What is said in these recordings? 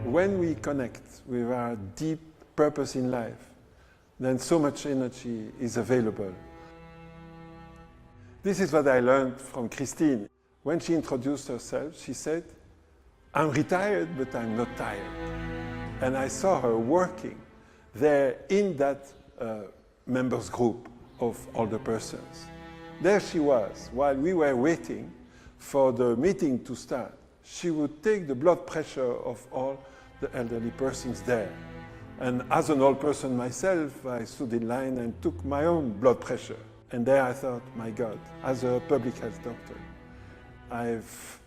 When we connect with our deep purpose in life, then so much energy is available. This is what I learned from Christine. When she introduced herself, she said, "I'm retired, but I'm not tired." And I saw her working there in that members group of older persons. There she was, while we were waiting for the meeting to start. She would take the blood pressure of all the elderly persons there. And as an old person myself, I stood in line and took my own blood pressure. And there I thought, my God, as a public health doctor, I've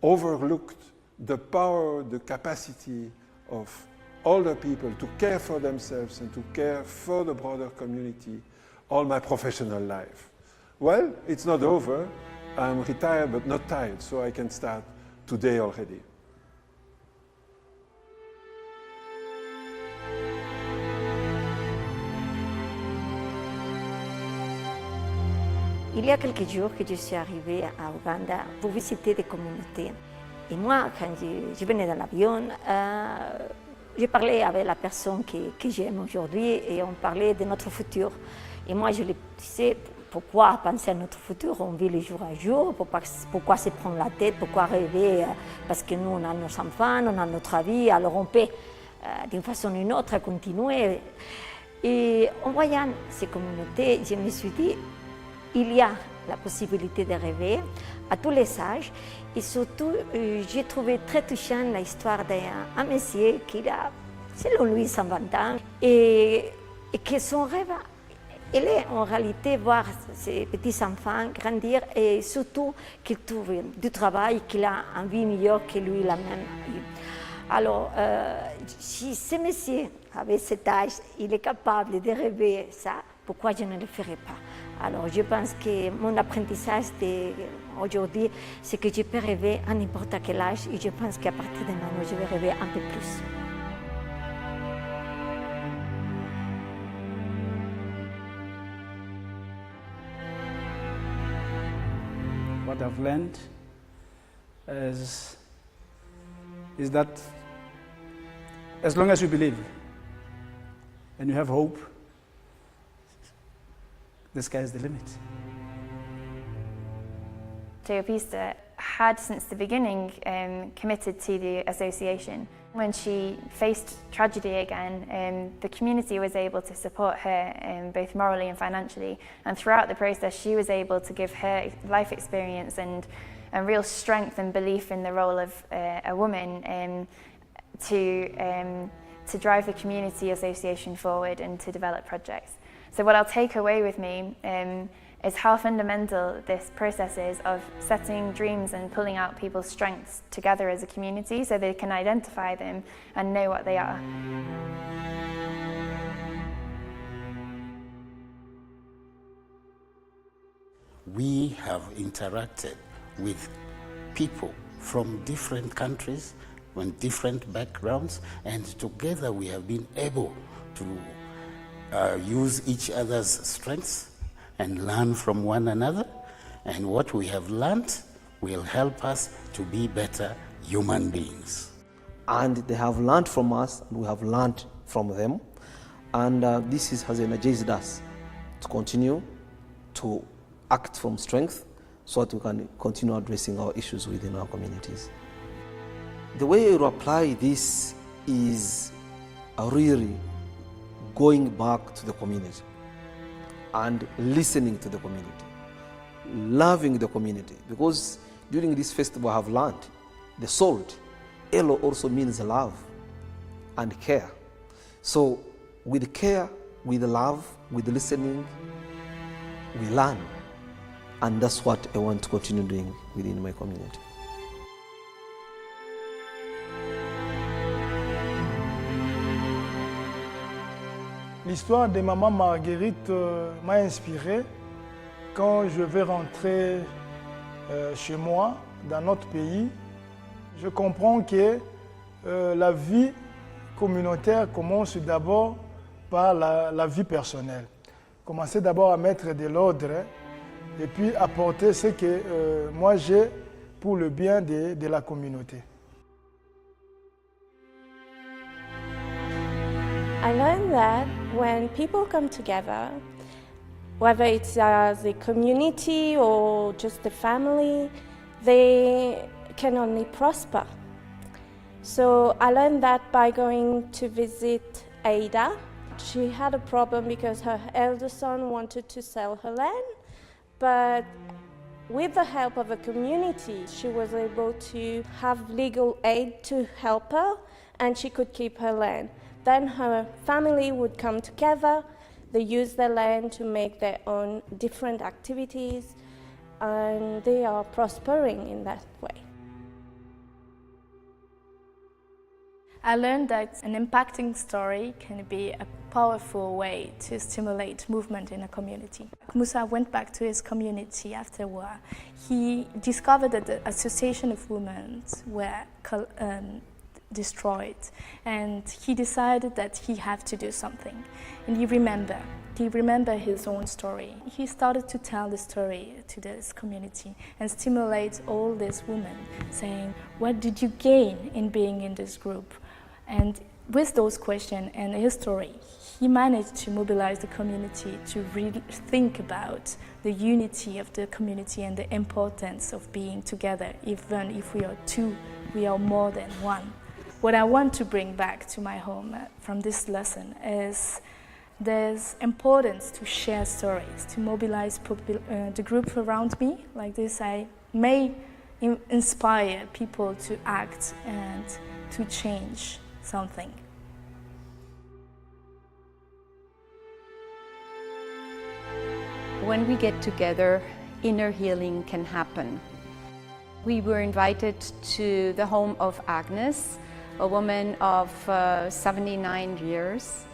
overlooked the power, the capacity of older people to care for themselves and to care for the broader community all my professional life. Well, it's not over. I'm retired but not tired, so I can start today already. Il y a quelques jours que je suis arrivée à Ouganda pour visiter des communautés. Et moi, quand je venais dans l'avion, j'ai parlé avec la personne que j'aime aujourd'hui et on parlait de notre futur. Et moi, je lui disais, pourquoi penser à notre futur? On vit le jour à jour, pourquoi se prendre la tête, pourquoi rêver? Parce que nous, on a nos enfants, on a notre vie, alors on peut, d'une façon ou d'une autre, continuer. Et en voyant ces communautés, je me suis dit, il y a la possibilité de rêver à tous les âges. Et surtout, j'ai trouvé très touchant l'histoire d'un monsieur qui a, selon lui, 120 ans, et que son rêve, il est en réalité voir ses petits-enfants grandir et surtout qu'il trouve du travail, qu'il a une vie meilleure que lui la même. Alors, si ce monsieur, avec cet âge, il est capable de rêver ça, pourquoi je ne le ferai pas? Alors, je pense que mon apprentissage aujourd'hui, c'est que je peux rêver à n'importe quel âge et je pense qu'à partir de maintenant, je vais rêver un peu plus. What I've learned is that as long as you believe and you have hope, the sky is the limit. Teopista had since the beginning committed to the association. When she faced tragedy again, the community was able to support her both morally and financially, and throughout the process she was able to give her life experience and real strength and belief in the role of a woman to drive the community association forward and to develop projects. So what I'll take away with me is how fundamental this process is of setting dreams and pulling out people's strengths together as a community so they can identify them and know what they are. We have interacted with people from different countries, from different backgrounds, and together we have been able to use each other's strengths and learn from one another, and what we have learned will help us to be better human beings. And they have learned from us, and we have learned from them, and this has energized us to continue to act from strength so that we can continue addressing our issues within our communities. The way to apply this is really going back to the community and listening to the community, loving the community, because during this festival I have learned the SALT, Elo also means love and care. So with care, with love, with listening, we learn, and that's what I want to continue doing within my community. L'histoire de maman Marguerite m'a inspiré quand je vais rentrer chez moi, dans notre pays. Je comprends que la vie communautaire commence d'abord par la vie personnelle. Commencer d'abord à mettre de l'ordre et puis apporter ce que moi j'ai pour le bien de la communauté. I learned that when people come together, whether it's as a community or just a family, they can only prosper. So I learned that by going to visit Ada. She had a problem because her elder son wanted to sell her land, but with the help of a community, she was able to have legal aid to help her, and she could keep her land. Then her family would come together, they use their land to make their own different activities, and they are prospering in that way. I learned that an impacting story can be a powerful way to stimulate movement in a community. Musa went back to his community after a while. He discovered that the association of women were destroyed, and he decided that he had to do something. And he remembered his own story. He started to tell the story to this community and stimulate all these women, saying, what did you gain in being in this group? And with those questions and his story, he managed to mobilize the community to really think about the unity of the community and the importance of being together. Even if we are two, we are more than one. What I want to bring back to my home from this lesson is there's importance to share stories, to mobilize the group around me. Like this, I may inspire people to act and to change something. When we get together, inner healing can happen. We were invited to the home of Agnes, a woman of 79 years,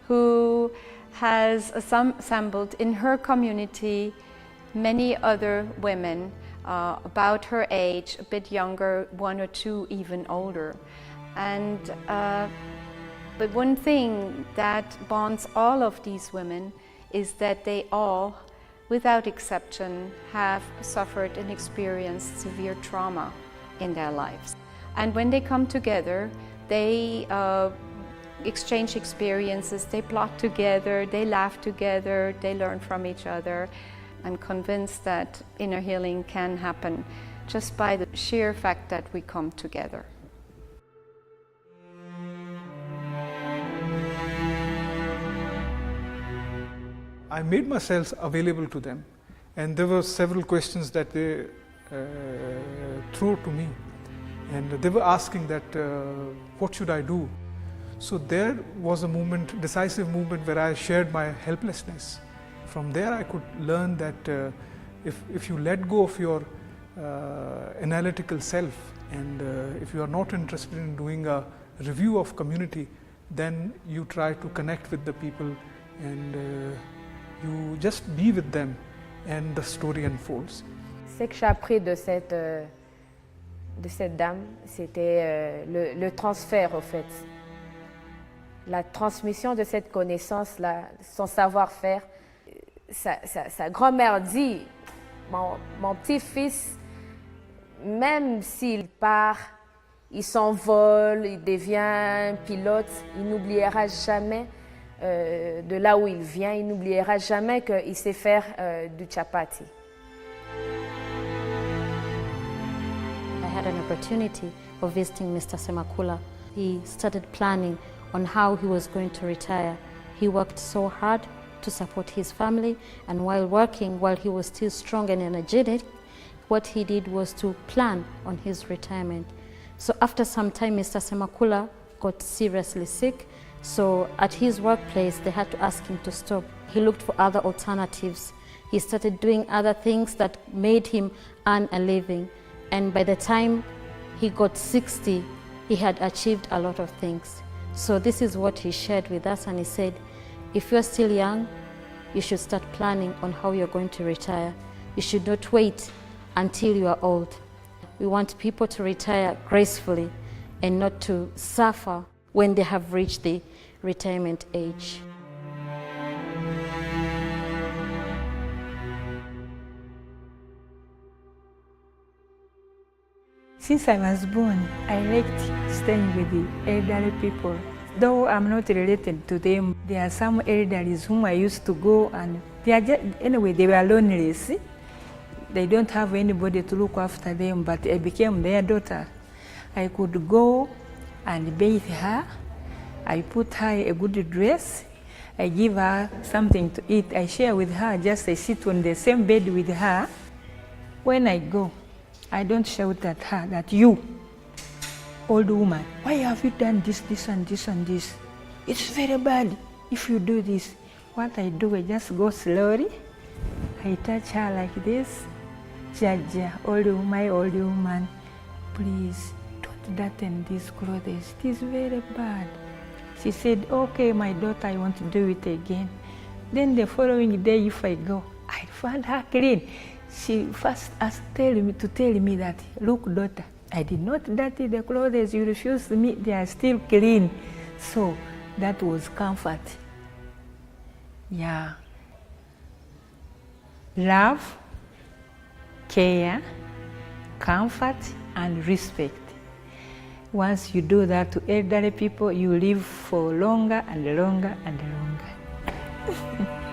who has assembled in her community many other women about her age, a bit younger, one or two even older. And but one thing that bonds all of these women is that they all, without exception, have suffered and experienced severe trauma in their lives. And when they come together, they exchange experiences, they plot together, they laugh together, they learn from each other. I'm convinced that inner healing can happen just by the sheer fact that we come together. I made myself available to them, and there were several questions that they threw to me, and they were asking that what should I do? So there was a moment, decisive moment, where I shared my helplessness. From there I could learn that if you let go of your analytical self, and if you are not interested in doing a review of community, then you try to connect with the people and you just be with them, and the story unfolds. Ce que j'ai appris de cette dame, c'était le transfert, au fait. La transmission de cette connaissance-là, son savoir-faire. Sa grand-mère dit, mon petit-fils, même s'il part, il s'envole, il devient pilote, il n'oubliera jamais de là où il vient, il n'oubliera jamais qu'il sait faire du chapati. I had an opportunity of visiting Mr. Semakula. He started planning on how he was going to retire. He worked so hard to support his family, and while working, while he was still strong and energetic, what he did was to plan on his retirement. So after some time, Mr. Semakula got seriously sick. So at his workplace, they had to ask him to stop. He looked for other alternatives. He started doing other things that made him earn a living. And by the time he got 60, he had achieved a lot of things. So this is what he shared with us, and he said, if you're still young, you should start planning on how you're going to retire. You should not wait until you are old. We want people to retire gracefully and not to suffer when they have reached the retirement age. Since I was born, I liked staying with the elderly people. Though I'm not related to them, there are some elderlies whom I used to go and they are just, anyway, they were lonely, see? They don't have anybody to look after them, but I became their daughter. I could go and bathe her. I put her a good dress. I give her something to eat. I share with her, just I sit on the same bed with her. When I go, I don't shout at her that you, old woman, why have you done this, this and this and this? It's very bad if you do this. What I do, I just go slowly. I touch her like this. Jaja, my old woman, please don't darten these clothes. It is very bad. She said, okay, my daughter, I want to do it again. Then the following day, if I go, I find her clean. She first asked tell me that, look, daughter, I did not dirty the clothes you refused me, they are still clean. So that was comfort. Yeah. Love, care, comfort, and respect. Once you do that to elderly people, you live for longer and longer and longer.